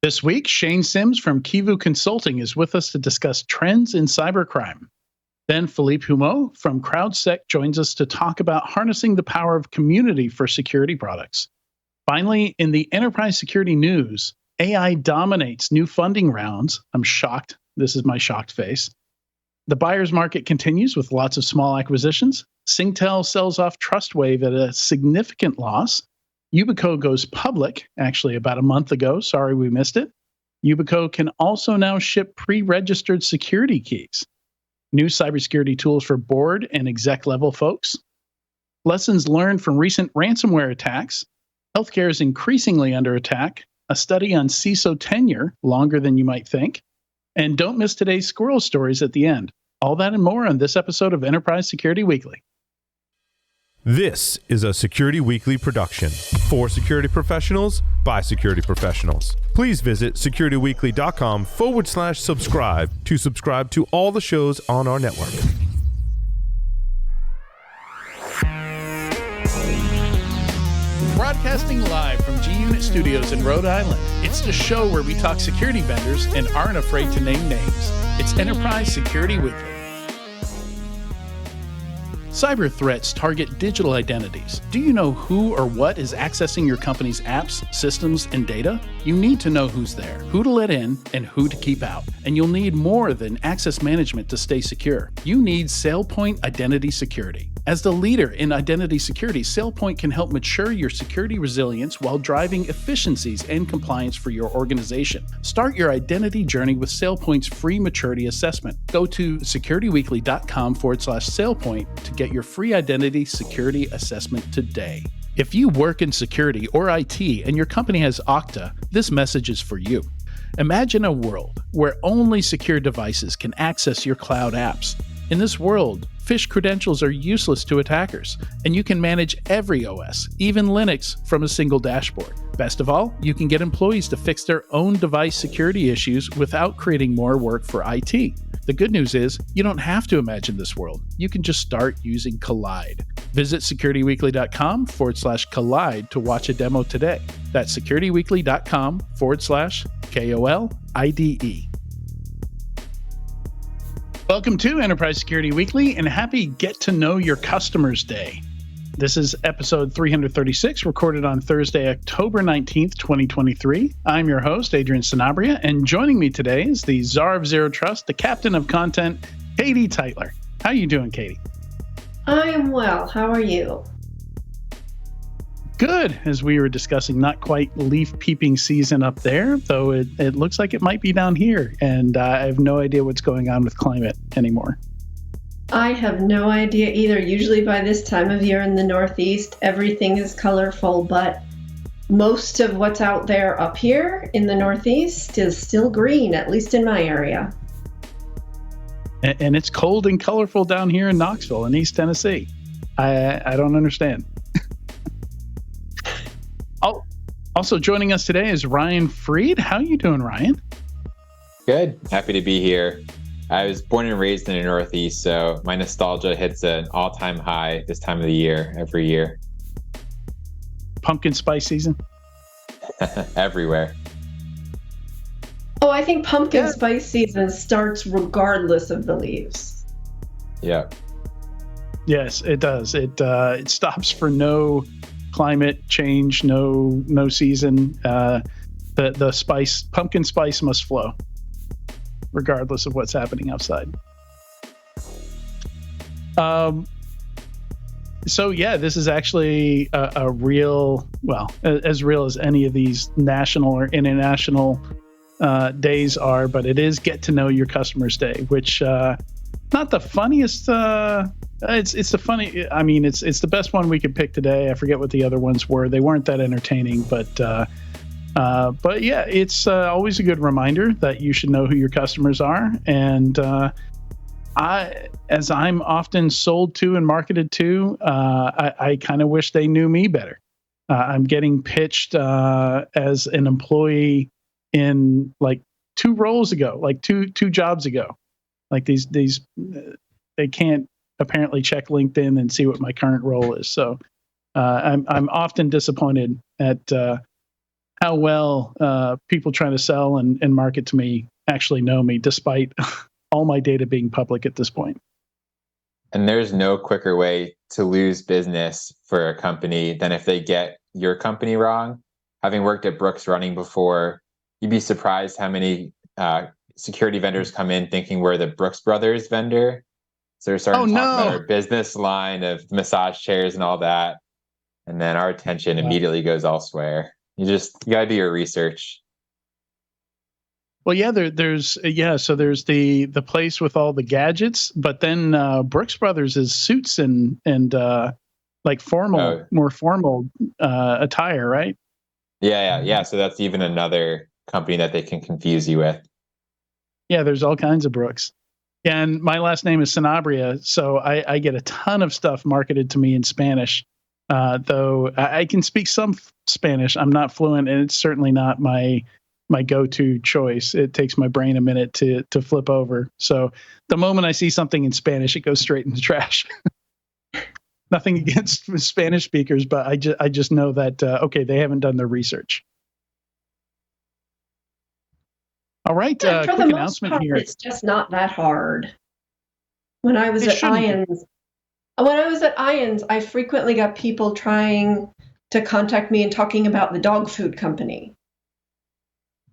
This week, Shane Sims from Kivu Consulting is with us to discuss trends in cybercrime. Then Philippe Humeau from CrowdSec joins us to talk about harnessing the power of community for security products. Finally, in the enterprise security news, AI dominates new funding rounds. I'm shocked. This is my shocked face. The buyer's market continues with lots of small acquisitions. Singtel sells off TrustWave at a significant loss. Yubico goes public, actually about a month ago. Sorry we missed it. Yubico can also now ship pre-registered security keys. New cybersecurity tools for board and exec level folks. Lessons learned from recent ransomware attacks. Healthcare is increasingly under attack. A study on CISO tenure, longer than you might think. And don't miss today's squirrel stories at the end. All that and more on this episode of Enterprise Security Weekly. This is a Security Weekly production for security professionals by security professionals. Please visit securityweekly.com/subscribe to subscribe to all the shows on our network. Broadcasting live from G-Unit Studios in Rhode Island, it's the show where we talk security vendors and aren't afraid to name names. It's Enterprise Security Weekly. Cyber threats target digital identities. Do you know who or what is accessing your company's apps, systems, and data? You need to know who's there, who to let in, and who to keep out. And you'll need more than access management to stay secure. You need SailPoint Identity Security. As the leader in identity security, SailPoint can help mature your security resilience while driving efficiencies and compliance for your organization. Start your identity journey with SailPoint's free maturity assessment. Go to securityweekly.com/SailPoint to get your free identity security assessment today. If you work in security or IT and your company has Okta, this message is for you. Imagine a world where only secure devices can access your cloud apps. In this world, phish credentials are useless to attackers, and you can manage every OS, even Linux, from a single dashboard. Best of all, you can get employees to fix their own device security issues without creating more work for IT. The good news is, you don't have to imagine this world. You can just start using Collide. Visit securityweekly.com/Collide to watch a demo today. That's securityweekly.com/KOLIDE. Welcome to Enterprise Security Weekly and happy Get to Know Your Customers Day. This is episode 336, recorded on Thursday, October 19th, 2023. I'm your host, Adrian Sanabria, and joining me today is the Czar of Zero Trust, the captain of content, Katie Teitler. How are you doing, Katie? I am well. How are you? Good, as we were discussing, not quite leaf peeping season up there, though it looks like it might be down here, and I have no idea what's going on with climate anymore. I have no idea either. Usually by this time of year in the Northeast, everything is colorful, but most of what's out there up here in the Northeast is still green, at least in my area. And it's cold and colorful down here in Knoxville in East Tennessee. I don't understand. Also joining us today is Ryan Freed. How are you doing, Ryan? Good. Happy to be here. I was born and raised in the Northeast, so my nostalgia hits an all-time high this time of the year, every year. Pumpkin spice season? Everywhere. Oh, I think pumpkin spice season starts regardless of the leaves. Yeah. Yes, it does. It stops for no climate change, no season. The spice, pumpkin spice must flow, regardless of what's happening outside. So yeah, this is actually a real, well, as real as any of these national or international days are, but it is Get to Know Your Customers Day, which not the funniest. It's the funny. I mean, it's the best one we could pick today. I forget what the other ones were. They weren't that entertaining, but yeah, it's always a good reminder that you should know who your customers are. And as I'm often sold to and marketed to, I kind of wish they knew me better. I'm getting pitched as an employee in like two roles ago, like two jobs ago. Like these they can't apparently check LinkedIn and see what my current role is. So I'm often disappointed at how well people trying to sell and market to me actually know me, despite all my data being public at this point. And there's no quicker way to lose business for a company than if they get your company wrong. Having worked at Brooks Running before, you'd be surprised how many security vendors come in thinking we're the Brooks Brothers vendor. So they're starting to talk about our business line of massage chairs and all that. And then our attention immediately goes elsewhere. You got to do your research. Well, yeah, there's so there's the place with all the gadgets, but then Brooks Brothers is suits and like formal, more formal attire, right? Yeah. So that's even another company that they can confuse you with. Yeah, there's all kinds of Brooks. And my last name is Sanabria, so I get a ton of stuff marketed to me in Spanish. Though I can speak some Spanish, I'm not fluent, and it's certainly not my go-to choice. It takes my brain a minute to flip over. So the moment I see something in Spanish, it goes straight in the trash. Nothing against Spanish speakers, but I just know that okay, they haven't done their research. All right, for quick the most announcement part, here. it's just not that hard. When I was at Ions, I frequently got people trying to contact me and talking about the dog food company.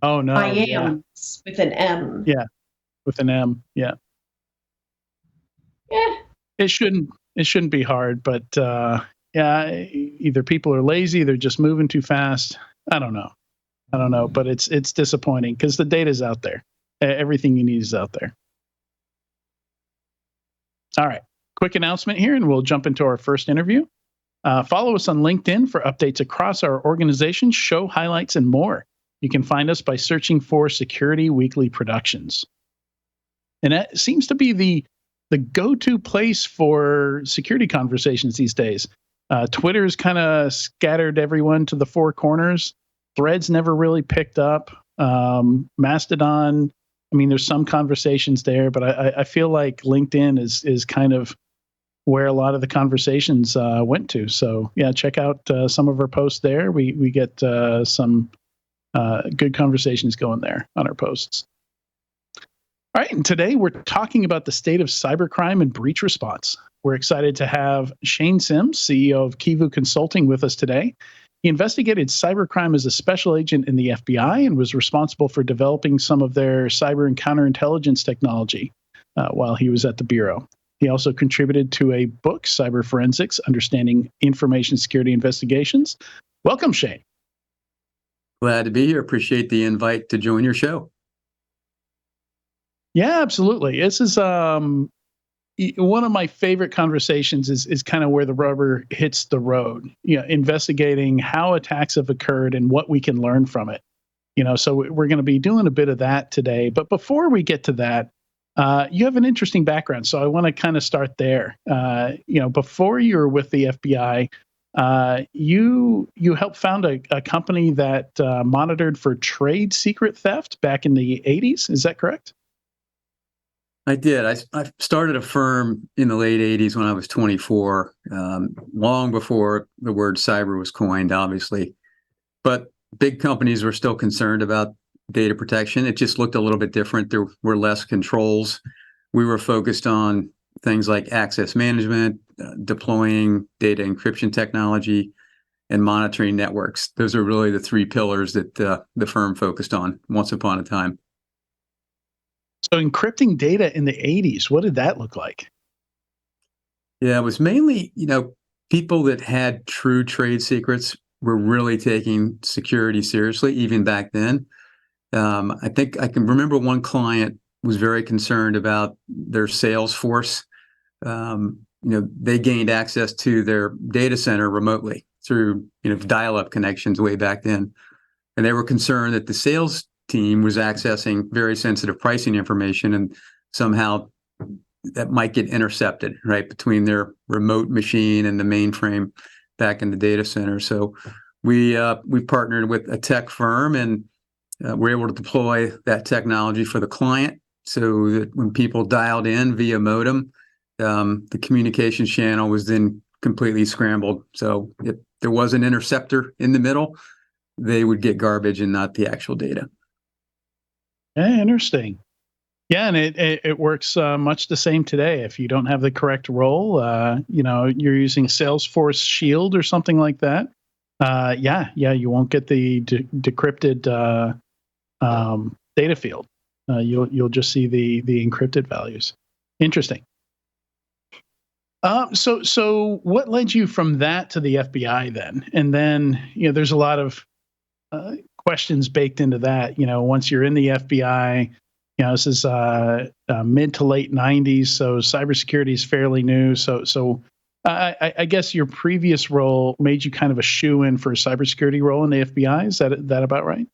Oh no! IAMS with an M. Yeah, with an M. Yeah. It shouldn't be hard, but yeah, either people are lazy, they're just moving too fast. I don't know, but it's disappointing because the data's out there. Everything you need is out there. All right, quick announcement here, and we'll jump into our first interview. Follow us on LinkedIn for updates across our organization, show highlights, and more. You can find us by searching for Security Weekly Productions. And that seems to be the go-to place for security conversations these days. Twitter's kind of scattered everyone to the four corners. Threads never really picked up. Mastodon, I mean, there's some conversations there, but I feel like LinkedIn is kind of where a lot of the conversations went to. So yeah, check out some of our posts there. We get some good conversations going there on our posts. All right, and today we're talking about the state of cybercrime and breach response. We're excited to have Shane Sims, CEO of Kivu Consulting, with us today. He investigated cybercrime as a special agent in the FBI and was responsible for developing some of their cyber and counterintelligence technology while he was at the Bureau. He also contributed to a book, Cyber Forensics, Understanding Information Security Investigations. Welcome, Shane. Glad to be here. Appreciate the invite to join your show. Yeah, absolutely. This is one of my favorite conversations is kind of where the rubber hits the road, investigating how attacks have occurred and what we can learn from it. So we're going to be doing a bit of that today. But before we get to that, you have an interesting background. So I want to kind of start there. Before you were with the FBI, you helped found a company that monitored for trade secret theft back in the 80s. Is that correct? I did. I started a firm in the late 80s when I was 24, long before the word cyber was coined, obviously. But big companies were still concerned about data protection. It just looked a little bit different. There were less controls. We were focused on things like access management, deploying data encryption technology, and monitoring networks. Those are really the three pillars that the firm focused on once upon a time. So encrypting data in the 80s, what did that look like? Yeah, it was mainly, people that had true trade secrets were really taking security seriously, even back then. I think I can remember one client was very concerned about their sales force. They gained access to their data center remotely through, dial-up connections way back then. And they were concerned that the sales team was accessing very sensitive pricing information, and somehow that might get intercepted, right, between their remote machine and the mainframe back in the data center. So we partnered with a tech firm, and we're able to deploy that technology for the client so that when people dialed in via modem, the communication channel was then completely scrambled. So there was an interceptor in the middle, they would get garbage and not the actual data. Yeah, interesting. Yeah, and it works much the same today. If you don't have the correct role, you're using Salesforce Shield or something like that. You won't get the decrypted data field. You'll just see the encrypted values. Interesting. So what led you from that to the FBI then? And then there's a lot of questions baked into that. Once you're in the FBI, this is mid to late 90s, so cybersecurity is fairly new. So I guess your previous role made you kind of a shoe-in for a cybersecurity role in the FBI. Is that about right?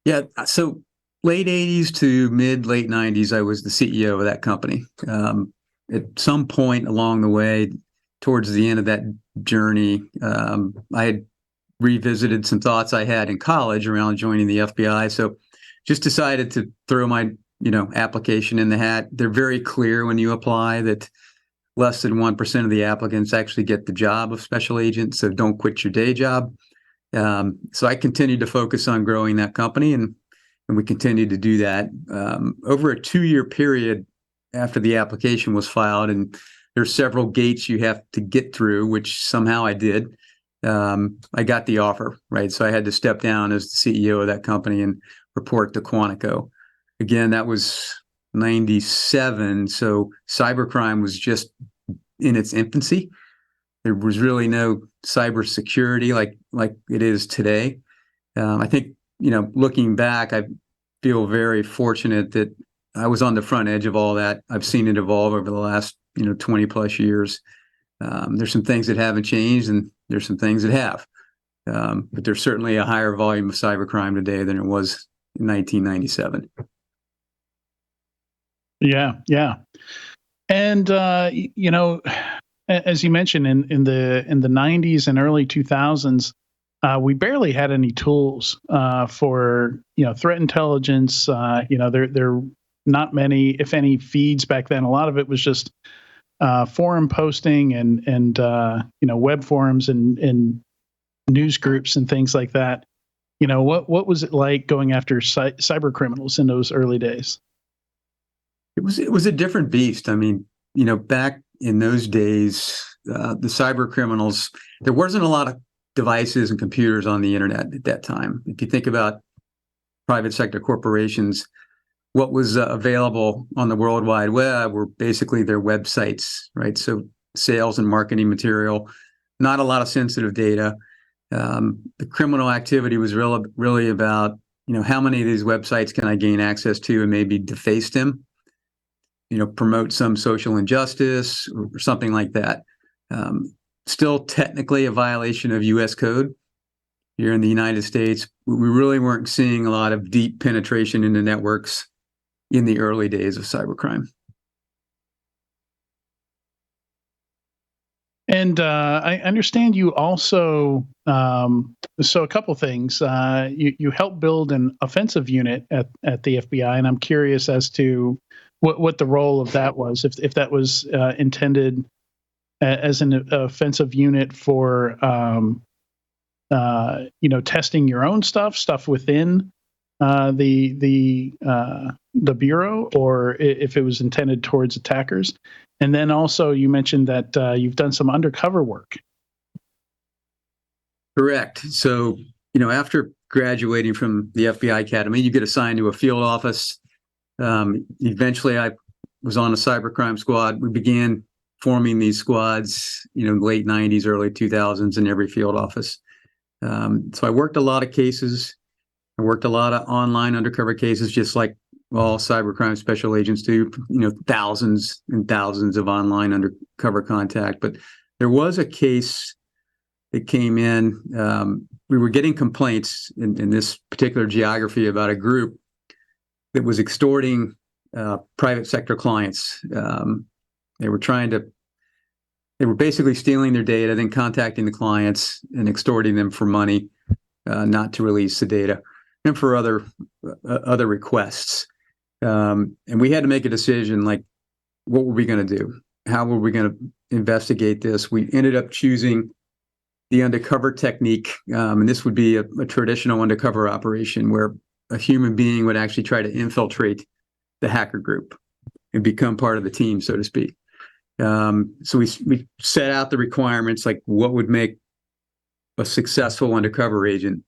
Yeah. So late 80s to late 90s, I was the CEO of that company. At some point along the way, towards the end of that journey, I had revisited some thoughts I had in college around joining the FBI. So just decided to throw my, application in the hat. They're very clear when you apply that less than 1% of the applicants actually get the job of special agent. So don't quit your day job. So I continued to focus on growing that company, and we continued to do that over a 2-year period after the application was filed. And there's several gates you have to get through, which somehow I did. I got the offer, right? So I had to step down as the CEO of that company and report to Quantico. Again, that was 97. So cybercrime was just in its infancy. There was really no cybersecurity like it is today. I think, looking back, I feel very fortunate that I was on the front edge of all that. I've seen it evolve over the last, 20 plus years. There's some things that haven't changed, and there's some things that have. But there's certainly a higher volume of cybercrime today than it was in 1997. Yeah. And as you mentioned, in the 90s and early 2000s, we barely had any tools for threat intelligence. There not many, if any, feeds back then. A lot of it was just forum posting and web forums and news groups and things like that. What was it like going after cyber criminals in those early days? It was a different beast. I mean, back in those days, the cyber criminals, there wasn't a lot of devices and computers on the internet at that time. If you think about private sector corporations, what was available on the World Wide Web were basically their websites, right? So sales and marketing material, not a lot of sensitive data. The criminal activity was really about, how many of these websites can I gain access to and maybe deface them, promote some social injustice or something like that. Still technically a violation of U.S. code here in the United States. We really weren't seeing a lot of deep penetration into networks in the early days of cybercrime. And I understand you also, so a couple things. You helped build an offensive unit at the FBI, and I'm curious as to what the role of that was, if that was intended as an offensive unit for, testing your own stuff within the bureau, or if it was intended towards attackers. And then also you mentioned that you've done some undercover work. Correct. So, after graduating from the FBI Academy, you get assigned to a field office. Eventually, I was on a cybercrime squad. We began forming these squads, late 90s, early 2000s in every field office. So I worked a lot of cases. I worked a lot of online undercover cases, just like all cybercrime special agents do, thousands and thousands of online undercover contact. But there was a case that came in. We were getting complaints in this particular geography about a group that was extorting private sector clients. They were basically stealing their data, then contacting the clients and extorting them for money, not to release the data, and for other requests. And we had to make a decision, like, what were we going to do? How were we going to investigate this? We ended up choosing the undercover technique, and this would be a traditional undercover operation where a human being would actually try to infiltrate the hacker group and become part of the team, so to speak. So we set out the requirements, like what would make a successful undercover agent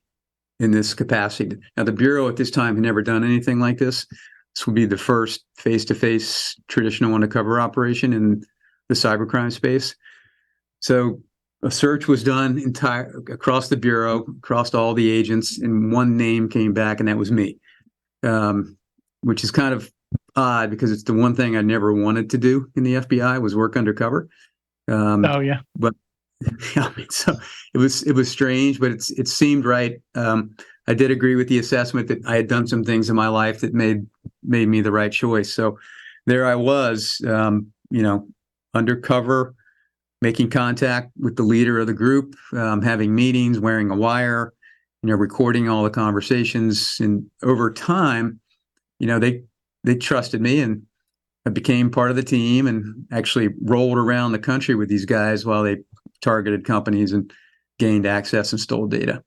in this capacity. Now, the Bureau at this time had never done anything like this. This would be the first face-to-face traditional undercover operation in the cybercrime space. So a search was done across the Bureau, across all the agents, and one name came back, and that was me, which is kind of odd because it's the one thing I never wanted to do in the FBI was work undercover. Oh yeah. But I mean, so it was strange, but it seemed right. I did agree with the assessment that I had done some things in my life that made me the right choice. So there I was, undercover, making contact with the leader of the group, having meetings, wearing a wire, recording all the conversations. And over time, they trusted me, and I became part of the team and actually rolled around the country with these guys while they targeted companies and gained access and stole data.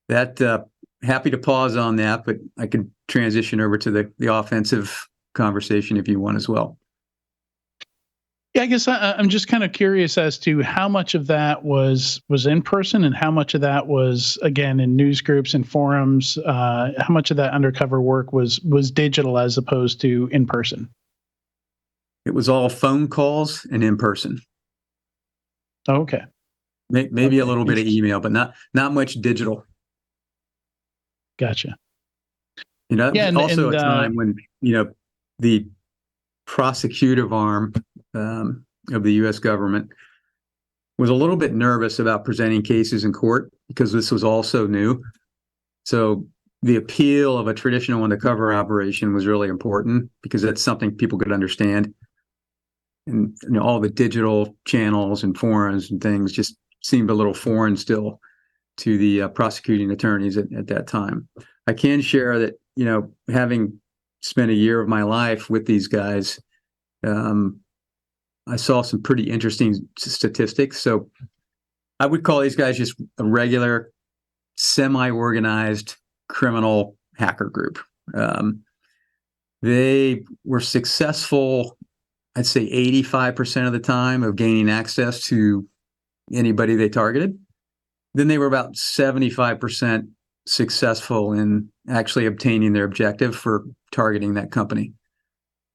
That happy to pause on that, but I could transition over to the offensive conversation if you want as well. Yeah, I guess I'm just kind of curious as to how much of that was in person and how much of that was, again, in news groups and forums. How much of that undercover work was digital as opposed to in person? It was all phone calls and in person. Okay. Maybe a little bit of email, but not much digital. Gotcha. Also a time when, the prosecutive arm of the U.S. government was a little bit nervous about presenting cases in court because this was all so new. So the appeal of a traditional undercover operation was really important because that's something people could understand. And all the digital channels and forums and things just seemed a little foreign still to the prosecuting attorneys at that time. I can share that, having spent a year of my life with these guys, I saw some pretty interesting statistics. So I would call these guys just a regular, semi-organized criminal hacker group. They were successful, I'd say 85% of the time, of gaining access to anybody they targeted. Then they were about 75% successful in actually obtaining their objective for targeting that company.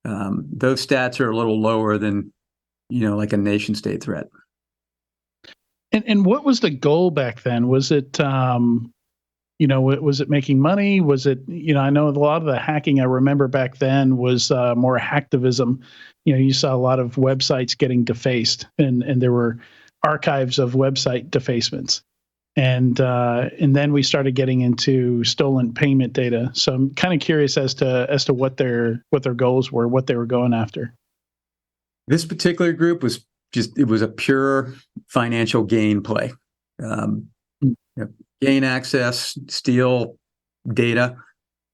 Those stats are a little lower than, like a nation state threat. And what was the goal back then? Was it, was it making money? Was it, I know a lot of the hacking I remember back then was more hacktivism. You saw a lot of websites getting defaced, and there were archives of website defacements. And then we started getting into stolen payment data. So I'm kind of curious as to what their goals were, what they were going after. This particular group was it was a pure financial gain play. Gain access, steal data,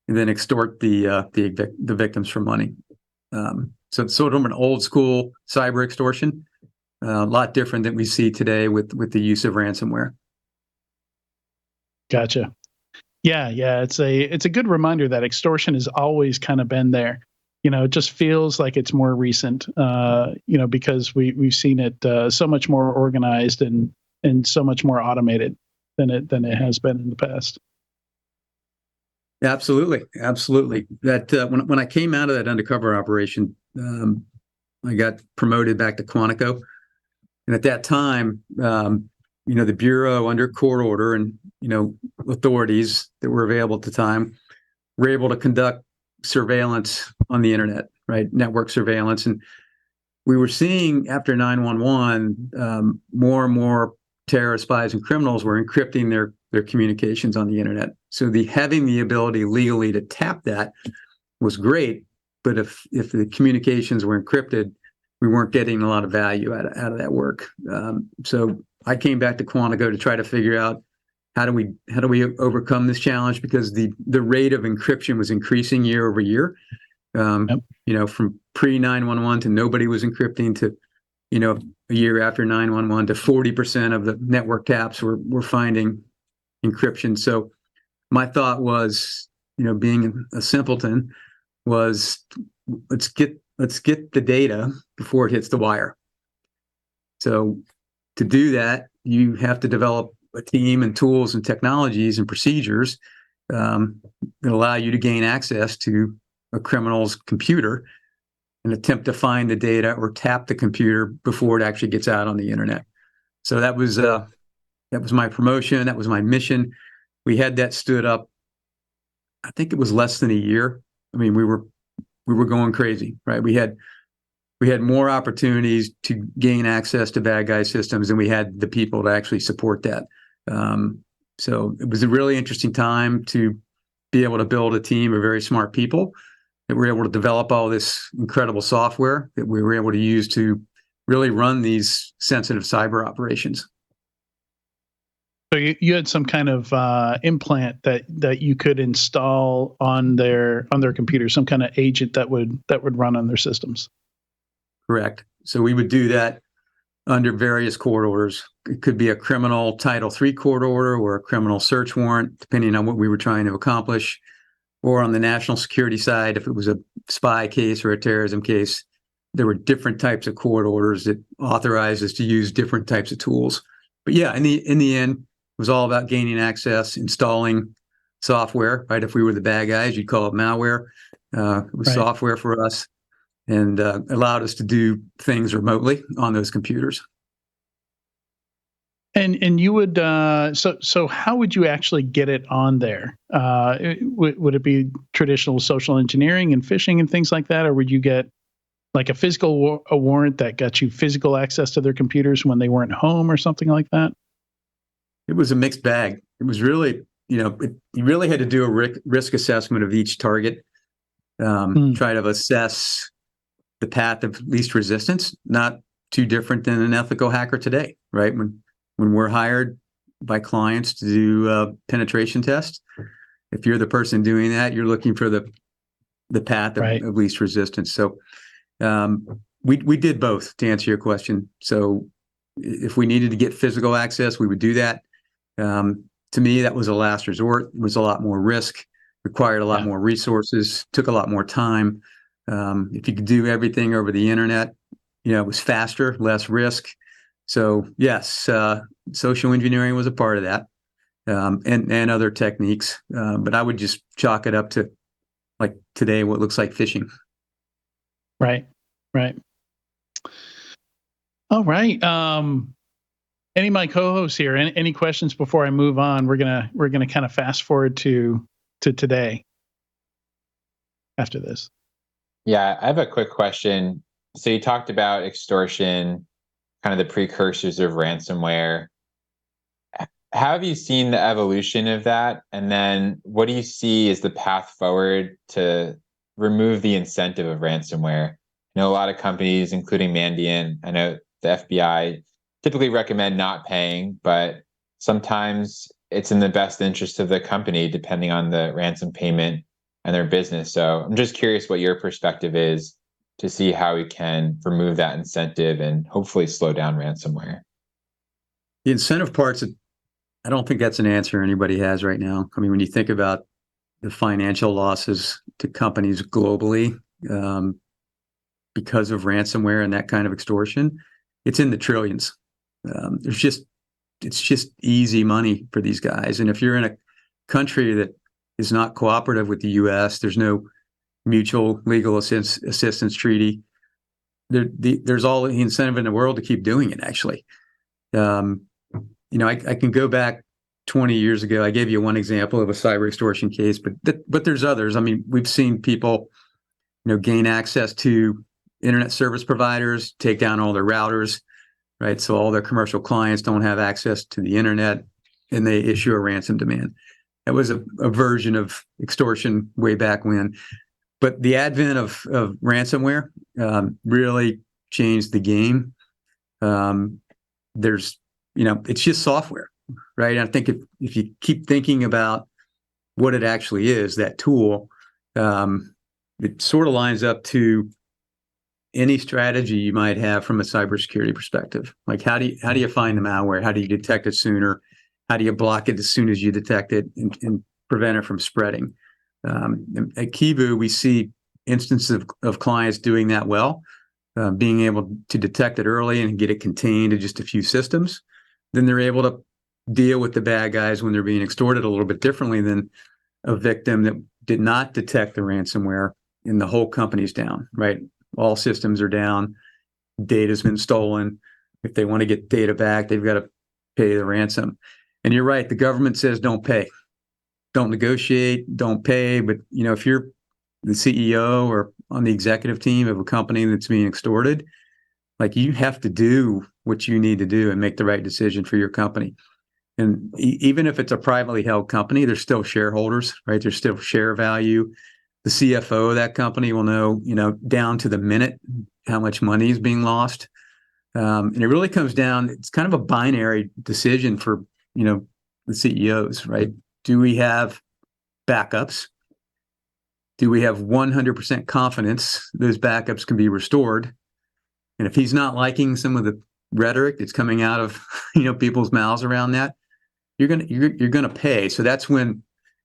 and then extort the victims for money. So it's sort of an old school cyber extortion, a lot different than we see today with the use of ransomware. Gotcha. Yeah. It's a good reminder that extortion has always kind of been there. It just feels like it's more recent, because we've seen it so much more organized and so much more automated than it has been in the past. Absolutely. That when I came out of that undercover operation, I got promoted back to Quantico, and at that time, the Bureau, under court order and authorities that were available at the time, were able to conduct surveillance on the internet, right? Network surveillance. And we were seeing after 9/11, more and more terrorist spies and criminals were encrypting their communications on the internet. So having the ability legally to tap that was great. But if the communications were encrypted, we weren't getting a lot of value out of that work. So I came back to Quantico to try to figure out how do we overcome this challenge, because the rate of encryption was increasing year over year. From pre 9/11 to nobody was encrypting to a year after 9/11 to 40% of the network taps were finding encryption. So my thought was, being a simpleton, was let's get the data before it hits the wire. So to do that, you have to develop a team and tools and technologies and procedures that allow you to gain access to a criminal's computer and attempt to find the data or tap the computer before it actually gets out on the internet. So that was my promotion. That was my mission. We had that stood up. I think it was less than a year. I mean, we were going crazy, right? We had more opportunities to gain access to bad guy systems than we had the people to actually support that. So it was a really interesting time to be able to build a team of very smart people that were able to develop all this incredible software that we were able to use to really run these sensitive cyber operations. So you had some kind of implant that you could install on their computer, some kind of agent that would run on their systems. Correct. So we would do that under various court orders. It could be a criminal Title III court order or a criminal search warrant, depending on what we were trying to accomplish. Or on the national security side, if it was a spy case or a terrorism case, there were different types of court orders that authorized us to use different types of tools. But yeah, in the end, it was all about gaining access, installing software, right? If we were the bad guys, you'd call it malware. It was software for us, and allowed us to do things remotely on those computers. And you would so how would you actually get it on there? Would it be traditional social engineering and phishing and things like that, or would you get like a physical warrant that got you physical access to their computers when they weren't home or something like that? It was a mixed bag. It was really, you really had to do a risk assessment of each target, try to assess the path of least resistance, not too different than an ethical hacker today, right? When we're hired by clients to do penetration tests, if you're the person doing that, you're looking for the path of least resistance. So we did both, to answer your question. So if we needed to get physical access, we would do that. To me, that was a last resort. It was a lot more risk, required a lot more resources, took a lot more time. If you could do everything over the internet, it was faster, less risk. So yes, social engineering was a part of that, and other techniques. But I would just chalk it up to, like today, what looks like phishing. Right. All right. Any of my co-hosts here? Any questions before I move on? We're gonna kind of fast forward to today. After this. Yeah, I have a quick question. So you talked about extortion, kind of the precursors of ransomware. How have you seen the evolution of that? And then what do you see as the path forward to remove the incentive of ransomware? A lot of companies, including Mandiant, I know the FBI, typically recommend not paying, but sometimes it's in the best interest of the company, depending on the ransom payment and their business. So I'm just curious what your perspective is to see how we can remove that incentive and hopefully slow down ransomware. The incentive parts, I don't think that's an answer anybody has right now. I mean, when you think about the financial losses to companies globally because of ransomware and that kind of extortion, it's in the trillions. It's just easy money for these guys. And if you're in a country that is not cooperative with the U.S., there's no mutual legal assistance treaty. There's all the incentive in the world to keep doing it. Actually, I can go back 20 years ago. I gave you one example of a cyber extortion case, but there's others. I mean, we've seen people, gain access to internet service providers, take down all their routers, right? So all their commercial clients don't have access to the internet, and they issue a ransom demand. That was a version of extortion way back when. But the advent of ransomware really changed the game. It's just software, right? And I think if you keep thinking about what it actually is, that tool, it sort of lines up to any strategy you might have from a cybersecurity perspective. Like how do you find the malware? How do you detect it sooner? How do you block it as soon as you detect it and prevent it from spreading? At Kivu, we see instances of clients doing that well, being able to detect it early and get it contained to just a few systems. Then they're able to deal with the bad guys when they're being extorted a little bit differently than a victim that did not detect the ransomware and the whole company's down, right? All systems are down. Data's been stolen. If they want to get data back, they've got to pay the ransom. And you're right. The government says don't pay, don't negotiate, don't pay. But if you're the CEO or on the executive team of a company that's being extorted, like you have to do what you need to do and make the right decision for your company. And even if it's a privately held company, there's still shareholders, right? There's still share value. The CFO of that company will know, down to the minute how much money is being lost. And it really comes down, it's kind of a binary decision for, the CEOs, right? Do we have backups? Do we have 100% confidence those backups can be restored? And if he's not liking some of the rhetoric that's coming out of, people's mouths around that, you're gonna pay. So that's when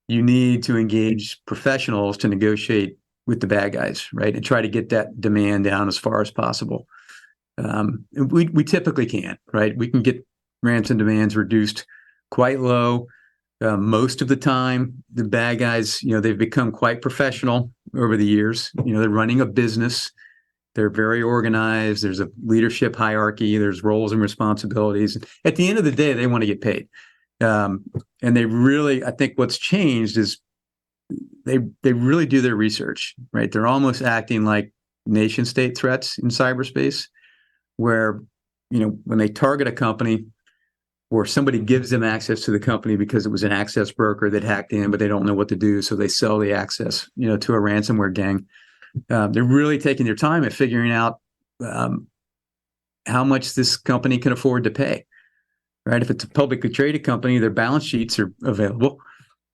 you need to engage professionals to negotiate with the bad guys, right, and try to get that demand down as far as possible. We typically can, right? We can get ransom demands reduced quite low. Most of the time, the bad guys, they've become quite professional over the years. They're running a business. They're very organized. There's a leadership hierarchy. There's roles and responsibilities. At the end of the day, they want to get paid. And they really, I think what's changed is they really do their research, right? They're almost acting like nation state threats in cyberspace, where, when they target a company or somebody gives them access to the company because it was an access broker that hacked in, but they don't know what to do. So they sell the access, to a ransomware gang. They're really taking their time at figuring out how much this company can afford to pay. Right? If it's a publicly traded company, their balance sheets are available.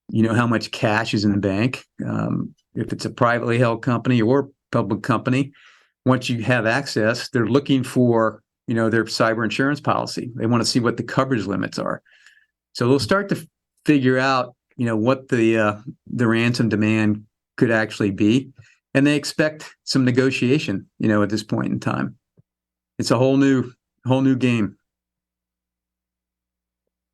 You know how much cash is in the bank. If it's a privately held company or public company, once you have access, they're looking for, their cyber insurance policy. They want to see what the coverage limits are. So they'll start to figure out, what the ransom demand could actually be, and they expect some negotiation, at this point in time. It's a whole new game.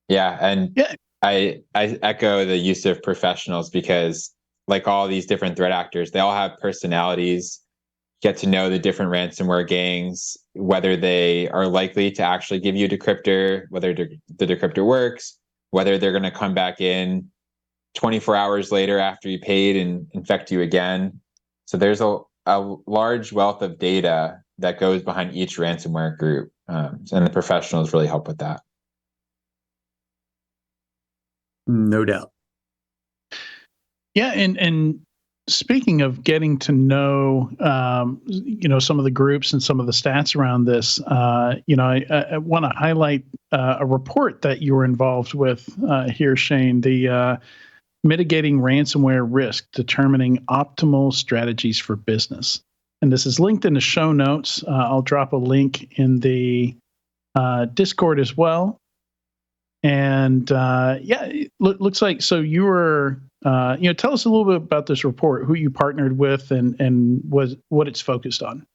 Yeah, and I echo the use of professionals because, like all these different threat actors, they all have personalities. Get to know the different ransomware gangs, whether they are likely to actually give you a decryptor, whether the decryptor works, whether they're going to come back in 24 hours later after you paid and infect you again. So there's a large wealth of data that goes behind each ransomware group, and the professionals really help with that. No doubt. Yeah, and speaking of getting to know, some of the groups and some of the stats around this, I want to highlight a report that you were involved with here, Shane. The Mitigating Ransomware Risk, Determining Optimal Strategies for Business. And this is linked in the show notes. I'll drop a link in the Discord as well. And it looks like, so you were, tell us a little bit about this report, who you partnered with and what it's focused on.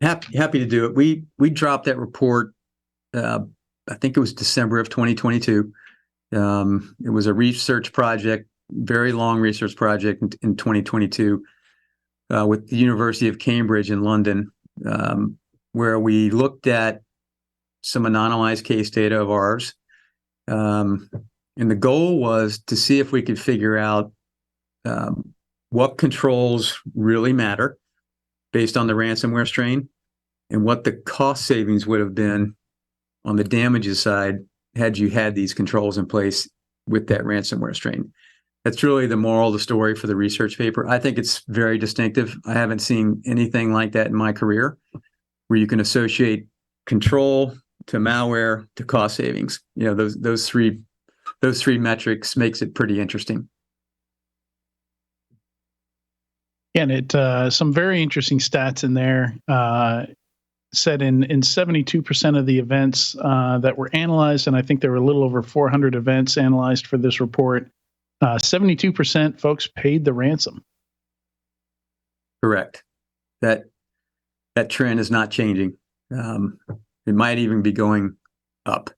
Happy to do it. We dropped that report, I think it was December of 2022. It was a research project, very long research project in 2022 with the University of Cambridge in London, where we looked at some anonymized case data of ours. And the goal was to see if we could figure out what controls really matter based on the ransomware strain and what the cost savings would have been on the damages side had you had these controls in place with that ransomware strain. That's really the moral of the story for the research paper. I think it's very distinctive. I haven't seen anything like that in my career, where you can associate control to malware to cost savings. Those three metrics makes it pretty interesting. And it some very interesting stats in there. Said in 72% of the events that were analyzed, and I think there were a little over 400 events analyzed for this report, 72% folks paid the ransom. Correct. That trend is not changing. It might even be going up,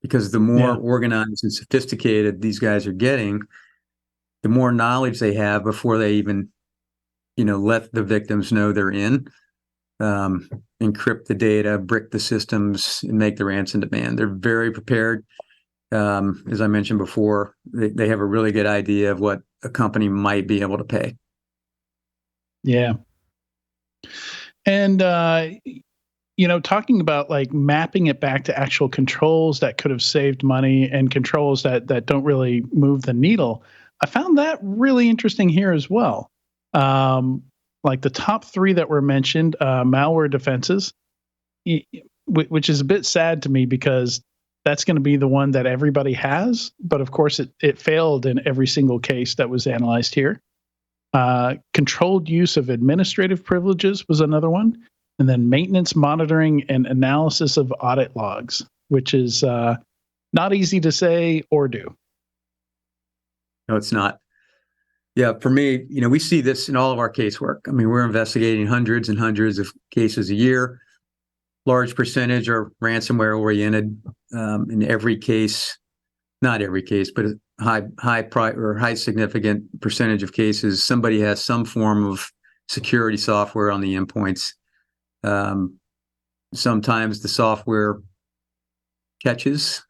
because the more organized and sophisticated these guys are getting, the more knowledge they have before they even, let the victims know they're in. Encrypt the data, brick the systems, and make the ransom demand. They're very prepared. As I mentioned before, they have a really good idea of what a company might be able to pay. Yeah. And, talking about like mapping it back to actual controls that could have saved money and controls that don't really move the needle, I found that really interesting here as well. Like the top three that were mentioned, malware defenses, which is a bit sad to me because that's going to be the one that everybody has. But of course, it failed in every single case that was analyzed here. Controlled use of administrative privileges was another one. And then maintenance, monitoring, and analysis of audit logs, which is not easy to say or do. No, it's not. Yeah, for me, we see this in all of our casework. I mean, we're investigating hundreds and hundreds of cases a year. Large percentage are ransomware oriented. In every case, not every case, but a high significant percentage of cases, somebody has some form of security software on the endpoints. Sometimes the software catches,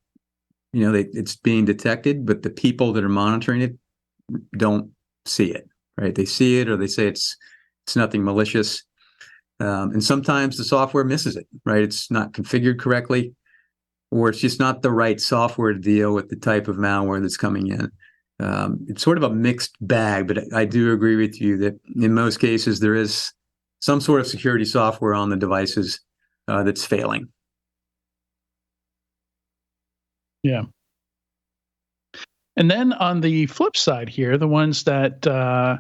it's being detected, but the people that are monitoring it don't see it, right? They see it, or they say it's nothing malicious. And sometimes the software misses it, right? It's not configured correctly, or it's just not the right software to deal with the type of malware that's coming in. It's sort of a mixed bag, but I do agree with you that in most cases there is some sort of security software on the devices that's failing. Yeah. And then on the flip side here, the ones that the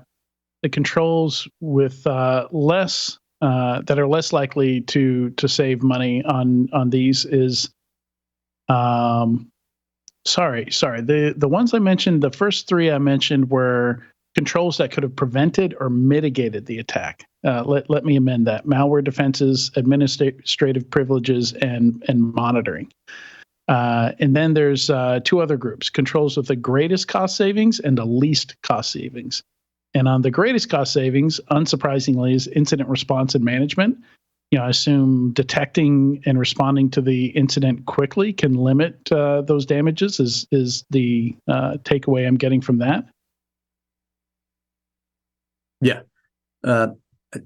controls with less that are less likely to save money on these is sorry. The ones I mentioned, the first three I mentioned were controls that could have prevented or mitigated the attack. Let me amend that. Malware defenses, administrative privileges, and monitoring. And then there's two other groups, controls with the greatest cost savings and the least cost savings. And on the greatest cost savings, unsurprisingly, is incident response and management. I assume detecting and responding to the incident quickly can limit those damages is the takeaway I'm getting from that. Yeah.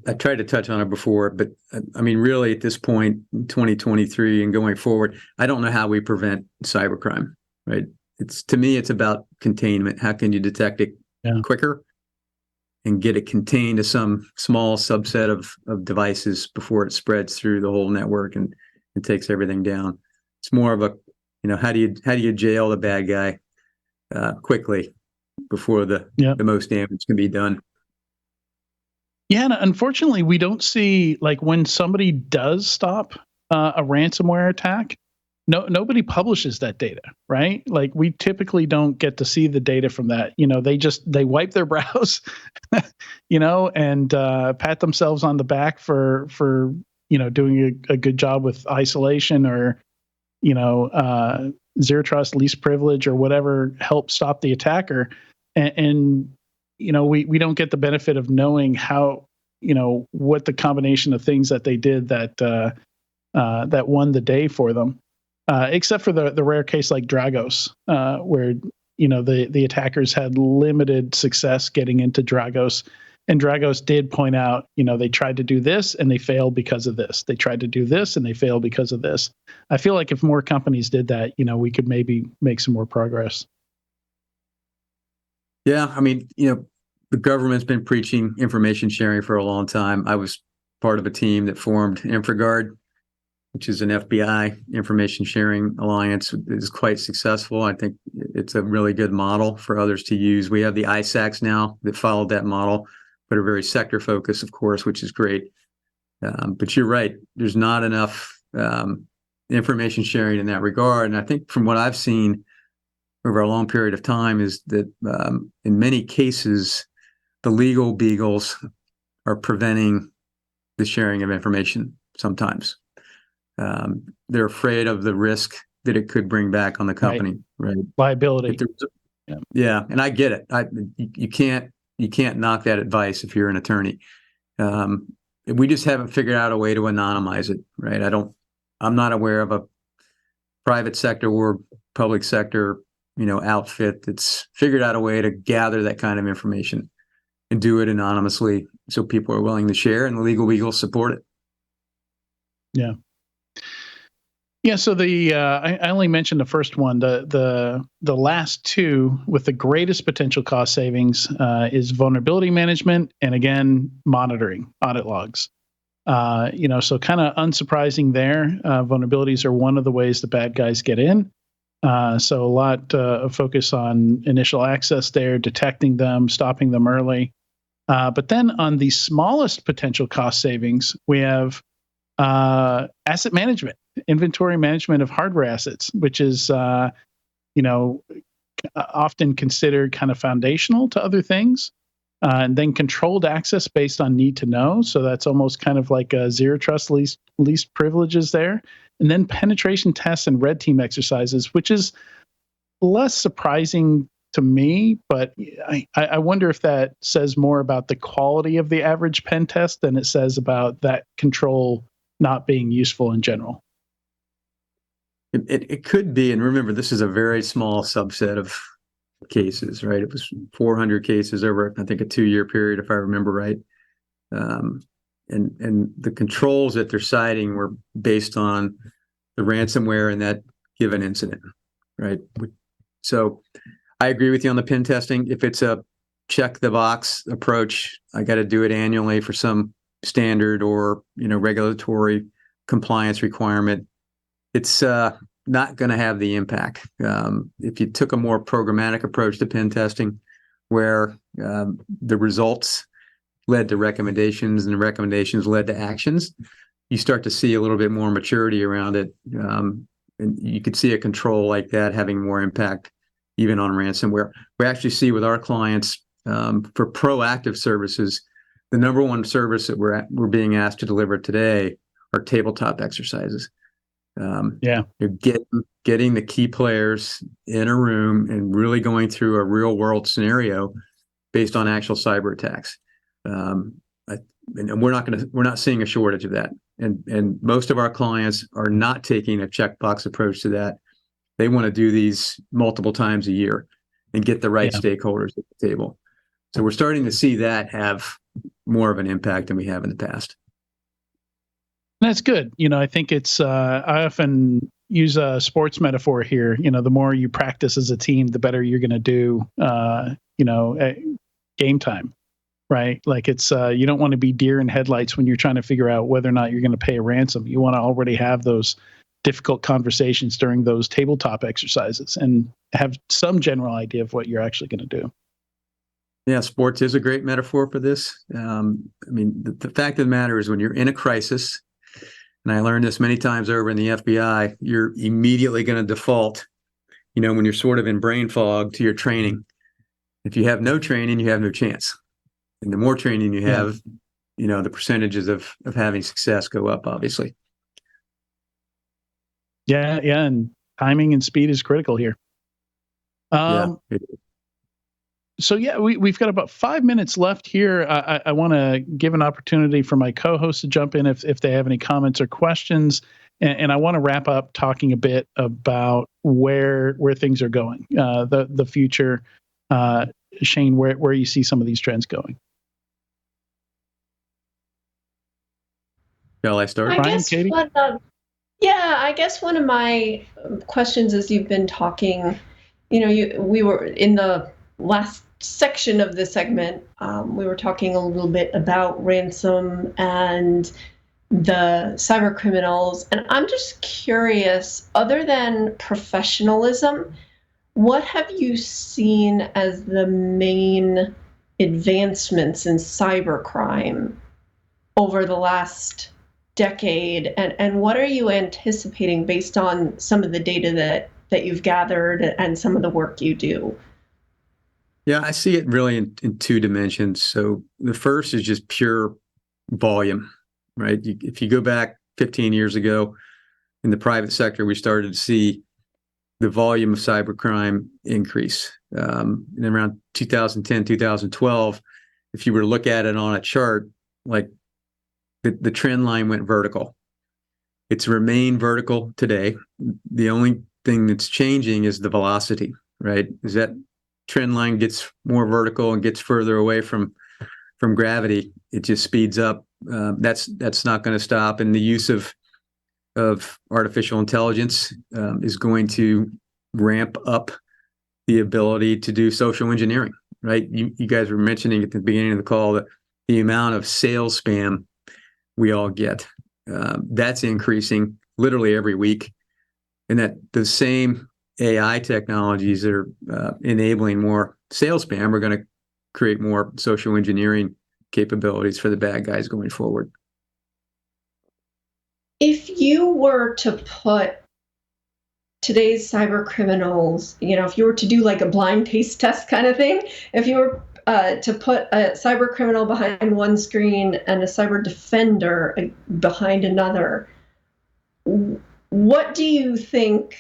I tried to touch on it before, but I mean, really at this point in 2023 and going forward, I don't know how we prevent cybercrime, right? To me, it's about containment. How can you detect it quicker and get it contained to some small subset of devices before it spreads through the whole network and takes everything down? It's more of a, how do you jail the bad guy quickly before the most damage can be done? Yeah, and unfortunately, we don't see, like, when somebody does stop a ransomware attack, nobody publishes that data, right? Like, we typically don't get to see the data from that. They wipe their brows, and pat themselves on the back for doing a good job with isolation or zero trust, least privilege, or whatever help stop the attacker, and we don't get the benefit of knowing how, what the combination of things that they did that won the day for them, except for the rare case like Dragos, where, the attackers had limited success getting into Dragos. And Dragos did point out, they tried to do this and they failed because of this. They tried to do this and they failed because of this. I feel like if more companies did that, we could maybe make some more progress. Yeah, I mean, the government's been preaching information sharing for a long time. I was part of a team that formed InfraGard, which is an FBI information sharing alliance. It is quite successful. I think it's a really good model for others to use. We have the ISACs now that followed that model. but are very sector focused, of course, which is great. But you're right. There's not enough information sharing in that regard. And I think from what I've seen over a long period of time is that in many cases, the legal beagles are preventing the sharing of information sometimes. They're afraid of the risk that it could bring back on the company, right? Liability. Yeah, and I get it. You can't knock that advice if you're an attorney. We just haven't figured out a way to anonymize it, right? I'm not aware of a private sector or public sector, outfit that's figured out a way to gather that kind of information and do it anonymously so people are willing to share, and the legal beagles support it. Yeah. Yeah, so I only mentioned the first one. The last two with the greatest potential cost savings is vulnerability management and, again, monitoring, audit logs. So kind of unsurprising there. Vulnerabilities are one of the ways the bad guys get in. So a lot of focus on initial access there, detecting them, stopping them early. But then on the smallest potential cost savings, we have asset management, inventory management of hardware assets, which is, often considered kind of foundational to other things. And then controlled access based on need to know. So that's almost kind of like a zero trust least privileges there. And then penetration tests and red team exercises, which is less surprising to me, but I wonder if that says more about the quality of the average pen test than it says about that control not being useful in general. It could be, and remember, this is a very small subset of cases, right? It was 400 cases over, I think, a 2-year period, if I remember right. And the controls that they're citing were based on the ransomware in that given incident, right? So I agree with you on the pen testing. If it's a check the box approach, I got to do it annually for some standard or regulatory compliance requirement. It's not going to have the impact. If you took a more programmatic approach to pen testing, where the results led to recommendations and the recommendations led to actions, you start to see a little bit more maturity around it. And you could see a control like that having more impact even on ransomware. We actually see with our clients for proactive services, the number one service that we're being asked to deliver today are tabletop exercises. You're getting the key players in a room and really going through a real world scenario based on actual cyber attacks. And we're not seeing a shortage of that. And most of our clients are not taking a checkbox approach to that. They want to do these multiple times a year and get the right stakeholders at the table. So we're starting to see that have more of an impact than we have in the past. That's good. I think it's, I often use a sports metaphor here. The more you practice as a team, the better you're going to do, at game time, right? Like it's, you don't want to be deer in headlights when you're trying to figure out whether or not you're going to pay a ransom. You want to already have those difficult conversations during those tabletop exercises and have some general idea of what you're actually going to do. Yeah, sports is a great metaphor for this. The fact of the matter is when you're in a crisis, and I learned this many times over in the FBI, you're immediately going to default, when you're sort of in brain fog, to your training. If you have no training, you have no chance. And the more training you have, the percentages of having success go up, obviously. Yeah, and timing and speed is critical here. So we've got about 5 minutes left here. I want to give an opportunity for my co-hosts to jump in if they have any comments or questions, and I want to wrap up talking a bit about where things are going, the future. Shane, where you see some of these trends going? Shall I start? Brian, Katie? I guess one of my questions as you've been talking, we were in the last section of the segment, we were talking a little bit about ransom and the cyber criminals. And I'm just curious, other than professionalism, what have you seen as the main advancements in cybercrime over the last decade, and what are you anticipating based on some of the data that you've gathered and some of the work you do? Yeah, I see it really in two dimensions. So the first is just pure volume, right? If you go back 15 years ago in the private sector, we started to see the volume of cybercrime increase. In around 2010, 2012, if you were to look at it on a chart, like the trend line went vertical. It's remained vertical today. The only thing that's changing is the velocity, right? As that trend line gets more vertical and gets further away from gravity, it just speeds up. That's not going to stop. And the use of artificial intelligence is going to ramp up the ability to do social engineering, right? You guys were mentioning at the beginning of the call the amount of sales spam we all get. That's increasing literally every week. And that the same AI technologies that are enabling more sales spam are going to create more social engineering capabilities for the bad guys going forward. If you were to put today's cyber criminals, if you were to do like a blind taste test kind of thing, if you were to put a cyber criminal behind one screen and a cyber defender behind another, what do you think,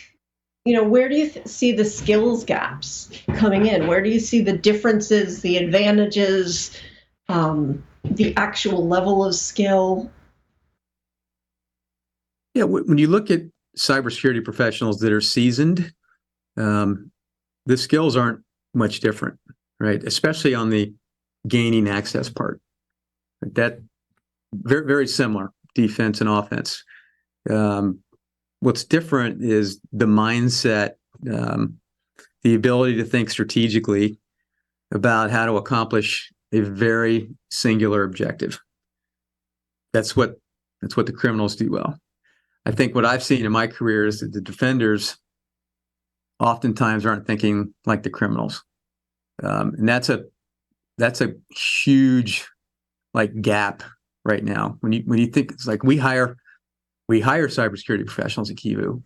where do you see the skills gaps coming in? Where do you see the differences, the advantages, the actual level of skill? Yeah, when you look at cybersecurity professionals that are seasoned, the skills aren't much different, right? Especially on the gaining access part. That very, very similar, defense and offense. What's different is the mindset, the ability to think strategically about how to accomplish a very singular objective. That's what the criminals do well. I think what I've seen in my career is that the defenders oftentimes aren't thinking like the criminals, and that's a huge gap right now. When you think, it's like we hire cybersecurity professionals at Kivu,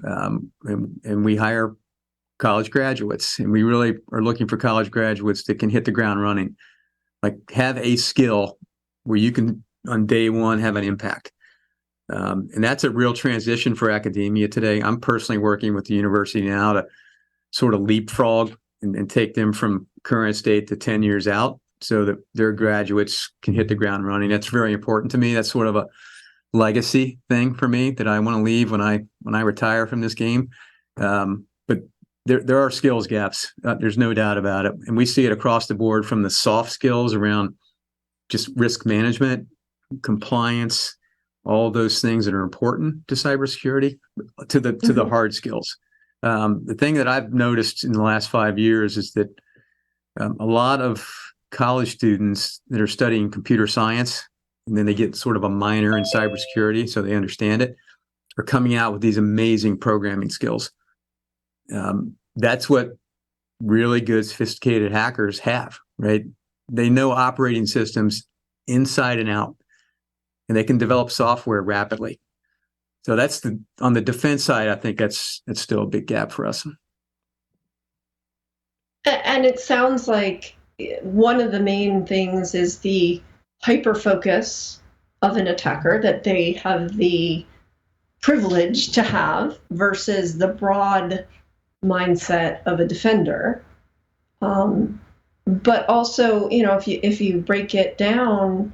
and we hire college graduates, and we really are looking for college graduates that can hit the ground running, have a skill where you can on day one have an impact. And that's a real transition for academia today. I'm personally working with the university now to sort of leapfrog and take them from current state to 10 years out so that their graduates can hit the ground running. That's very important to me. That's sort of a legacy thing for me that I want to leave when I retire from this game. But there are skills gaps. There's no doubt about it. And we see it across the board, from the soft skills around just risk management, compliance, all those things that are important to cybersecurity, to the hard skills. The thing that I've noticed in the last 5 years is that a lot of college students that are studying computer science, and then they get sort of a minor in cybersecurity so they understand it, are coming out with these amazing programming skills. That's what really good, sophisticated hackers have, right? They know operating systems inside and out, and they can develop software rapidly. So that's on the defense side, I think that's still a big gap for us. And it sounds like one of the main things is the hyper-focus of an attacker that they have the privilege to have versus the broad mindset of a defender. But also, if you break it down,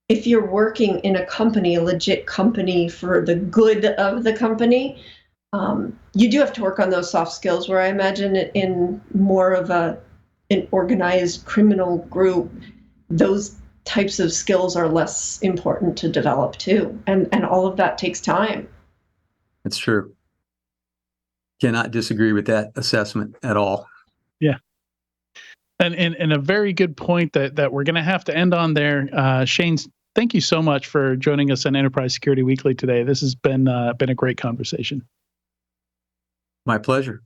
if you're working in a company, a legit company for the good of the company, you do have to work on those soft skills, where I imagine in more of an organized criminal group, those types of skills are less important to develop too. And all of that takes time. That's true. Cannot disagree with that assessment at all. Yeah. And a very good point that we're going to have to end on there. Shane, thank you so much for joining us on Enterprise Security Weekly today. This has been a great conversation. My pleasure.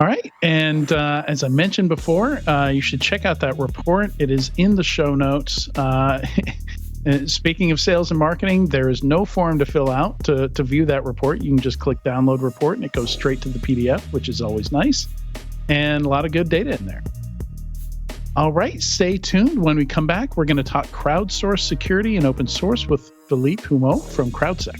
All right. And as I mentioned before, you should check out that report. It is in the show notes. Speaking of sales and marketing, there is no form to fill out to view that report. You can just click download report and it goes straight to the PDF, which is always nice. And a lot of good data in there. All right. Stay tuned. When we come back, we're going to talk crowdsourced security and open source with Philippe Humeau from CrowdSec.